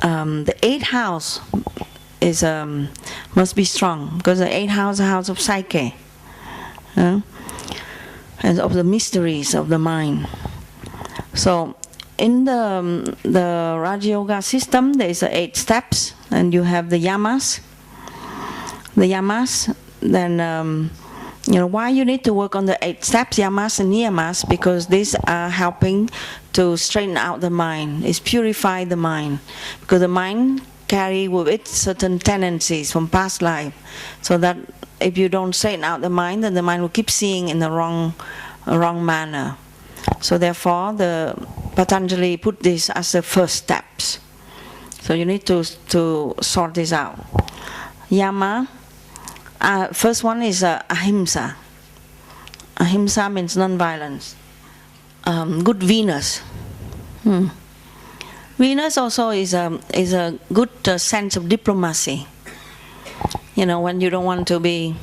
the 8th house is must be strong, because the 8th house is a house of psyche, and of the mysteries of the mind. So in the Raja Yoga system, there is 8 steps, and you have the yamas. The yamas, then why you need to work on the 8 steps, yamas and niyamas, because these are helping to straighten out the mind. It's purify the mind, because the mind carry with it certain tendencies from past life. So that if you don't straighten out the mind, then the mind will keep seeing in the wrong manner. So therefore, the Patanjali put this as the first steps. So you need to sort this out. Yama. First one is ahimsa. Ahimsa means non-violence. Good Venus. Venus also is a good sense of diplomacy. When you don't want to be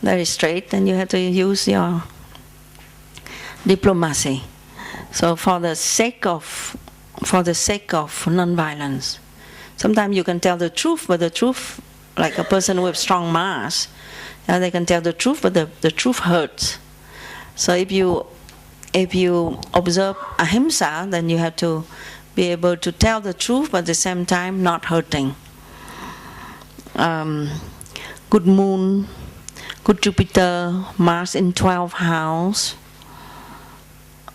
very straight, then you have to use your diplomacy. So for the sake of non-violence, sometimes you can tell the truth, but the truth, like a person with strong Mars, they can tell the truth, but the truth hurts. So if you observe ahimsa, then you have to be able to tell the truth, but at the same time not hurting. Good moon, good Jupiter, Mars in 12th house,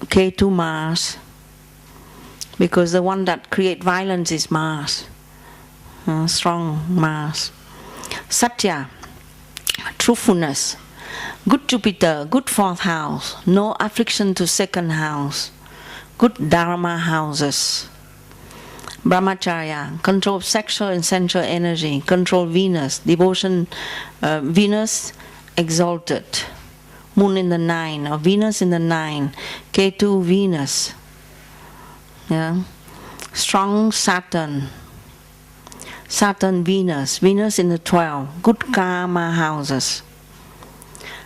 Ketu Mars, because the one that create violence is Mars, strong Mars. Satya, truthfulness, good Jupiter, good 4th house, no affliction to 2nd house, good Dharma houses. Brahmacharya, control sexual and sensual energy, control Venus, devotion, Venus exalted. Moon in the 9, or Venus in the 9, Ketu Venus. Strong Saturn. Saturn Venus, Venus in the 12, good karma houses.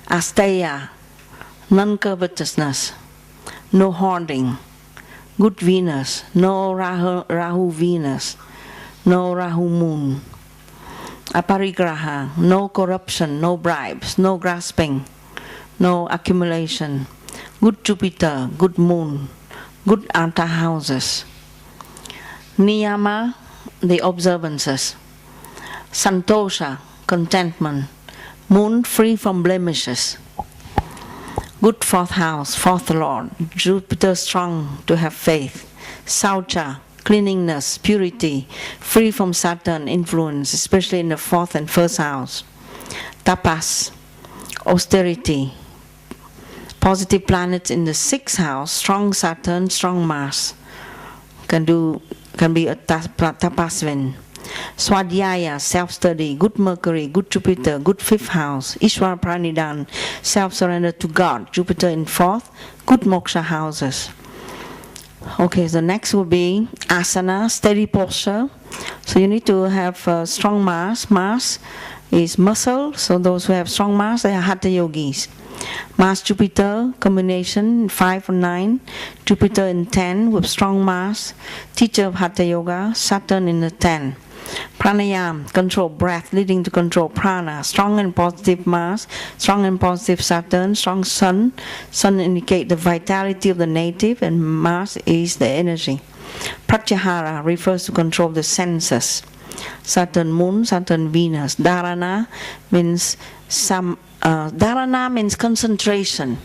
Asteya, non-covetousness, no hoarding, good Venus, no Rahu Venus, no Rahu Moon. Aparigraha, no corruption, no bribes, no grasping, no accumulation. Good Jupiter, good Moon, good Artha houses. Niyama, the observances. Santosha, contentment. Moon free from blemishes. Good 4th house, 4th lord. Jupiter strong to have faith. Saucha, cleanliness, purity, free from Saturn influence, especially in the 4th and 1st house. Tapas, austerity. Positive planets in the 6th house, strong Saturn, strong Mars. Can be a tapasvin. Swadhyaya, self-study, good Mercury, good Jupiter, good 5th house. Ishvara Pranidan, self-surrender to God, Jupiter in 4th, good moksha houses. Okay, the next will be asana, steady posture. So you need to have strong Mars. Mars is muscle, so those who have strong Mars, they are Hatha yogis. Mars Jupiter combination 5 or 9, Jupiter in 10 with strong Mars, teacher of Hatha Yoga, Saturn in the 10. Pranayam, control breath, leading to control prana, strong and positive Mars, strong and positive Saturn, strong Sun. Sun indicate the vitality of the native, and Mars is the energy. Pratyahara refers to control the senses. Saturn Moon, Saturn Venus. Dharana means dharana means concentration.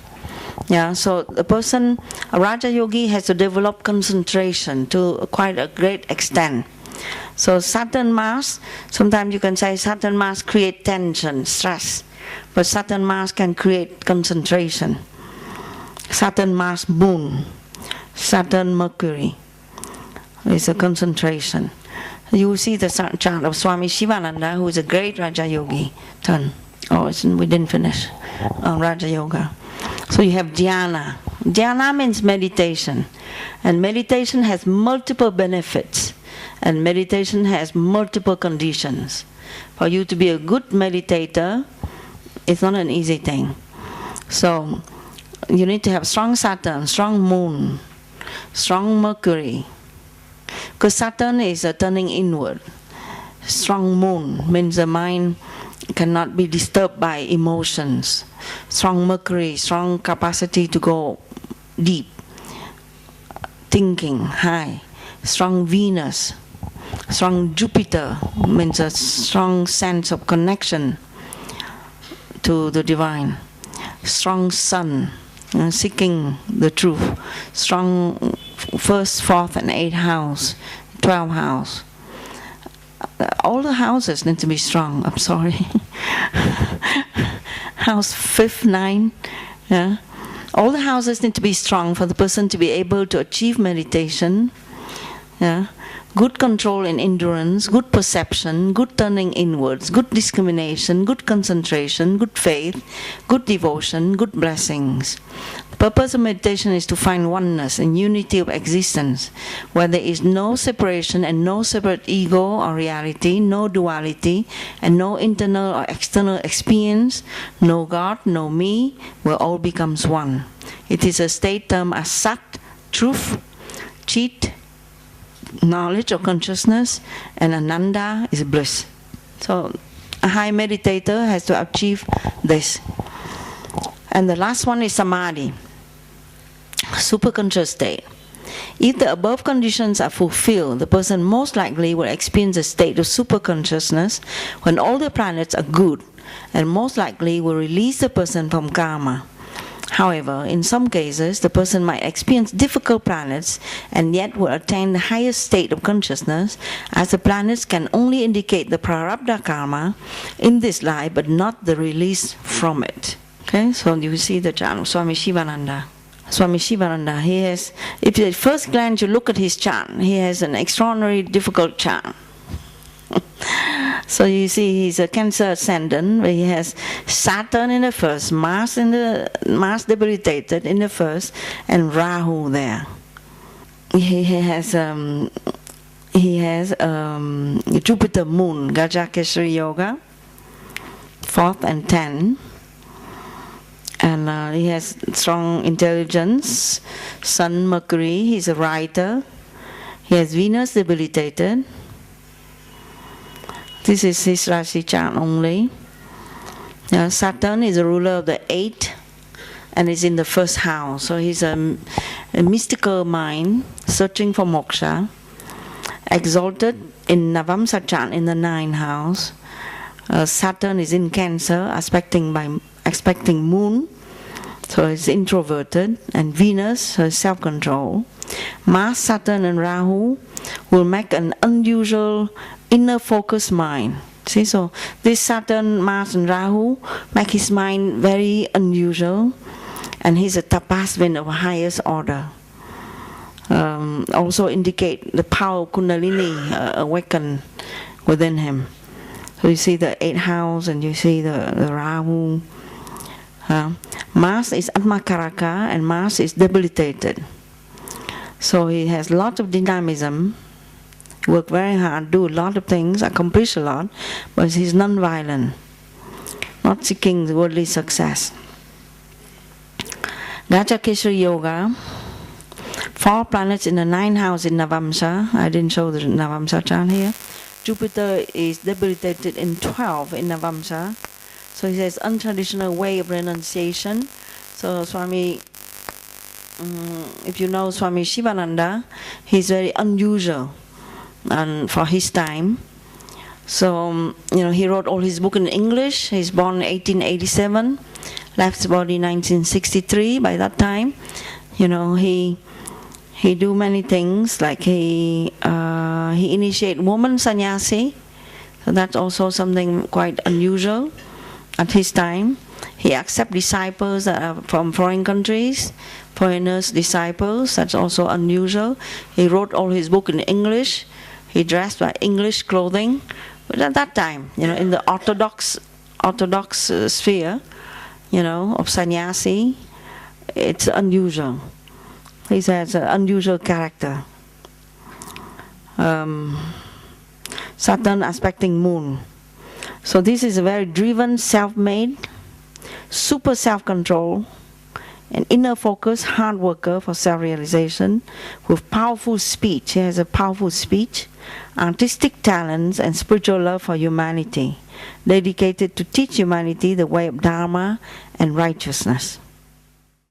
So the person, a Raja Yogi, has to develop concentration to quite a great extent. So Saturn Mars, sometimes you can say Saturn Mars create tension, stress, but Saturn Mars can create concentration. Saturn Mars Moon, Saturn Mercury is a concentration. You will see the chart of Swami Shivananda, who is a great Raja Yogi. We didn't finish Raja Yoga. So you have dhyana. Dhyana means meditation, and meditation has multiple benefits, and meditation has multiple conditions. For you to be a good meditator, it's not an easy thing. So you need to have strong Saturn, strong Moon, strong Mercury. Because Because Saturn is turning inward. Strong moon means the mind cannot be disturbed by emotions. Strong Mercury, strong capacity to go deep, thinking high. Strong Venus, strong Jupiter means a strong sense of connection to the divine. Strong Sun, seeking the truth. Strong first, fourth, and eighth house, 12th house. All the houses need to be strong. I'm sorry. House 5th, 9. Yeah. All the houses need to be strong for the person to be able to achieve meditation. Yeah. Good control and endurance, good perception, good turning inwards, good discrimination, good concentration, good faith, good devotion, good blessings. The purpose of meditation is to find oneness and unity of existence, where there is no separation and no separate ego or reality, no duality, and no internal or external experience, no God, no me, where all becomes one. It is a state termed as Sat, truth, Chit, knowledge or consciousness, and Ananda is bliss. So a high meditator has to achieve this. And the last one is Samadhi, superconscious state. If the above conditions are fulfilled, the person most likely will experience a state of superconsciousness when all the planets are good, and most likely will release the person from karma. However, in some cases, the person might experience difficult planets and yet will attain the highest state of consciousness, as the planets can only indicate the prarabdha karma in this life, but not the release from it. Okay, so you see the chant of Swami Shivananda. Swami Shivananda, he has, if at first glance you look at his chant, he has an extraordinary difficult chant. So you see he's a Cancer ascendant, where he has Saturn in the first, Mars debilitated in the first, and Rahu there. He has Jupiter moon, Gajakeshari Yoga, 4th and 10. And he has strong intelligence, Sun, Mercury, he's a writer. He has Venus debilitated. This is his Rashi chart only. Saturn is the ruler of the 8th and is in the first house. So he's a mystical mind searching for moksha, exalted in Navamsa chart in the 9th house. Saturn is in Cancer, aspecting moon, so it's introverted, and Venus has self-control. Mars, Saturn, and Rahu will make an unusual inner focused mind. See, so this Saturn, Mars, and Rahu make his mind very unusual, and he's a tapasvin of highest order. Also indicate the power of Kundalini awaken within him. So you see the 8th house, and you see the Rahu. Mars is Atmakaraka, and Mars is debilitated. So he has a lot of dynamism, work very hard, do a lot of things, accomplish a lot, but he's non-violent, not seeking worldly success. Gajakeshari Yoga, 4 planets in the 9th house in Navamsa. I didn't show the Navamsa chart here. Jupiter is debilitated in 12 in Navamsa. So he says untraditional way of renunciation. So Swami, if you know Swami Shivananda, he's very unusual and for his time. So, he wrote all his book in English. He's born in 1887, left his body 1963. By that time, he do many things, like he initiate woman sannyasi. So that's also something quite unusual at his time. He accept disciples that are from foreign countries, foreigners' disciples. That's also unusual. He wrote all his book in English. He dressed by English clothing. But at that time, in the orthodox sphere, of sannyasi, it's unusual. He has an unusual character. Saturn aspecting moon. So this is a very driven, self-made, super self-control, An inner focus, hard worker for self-realization, with powerful speech. He has a powerful speech, artistic talents, and spiritual love for humanity, dedicated to teach humanity the way of Dharma and righteousness.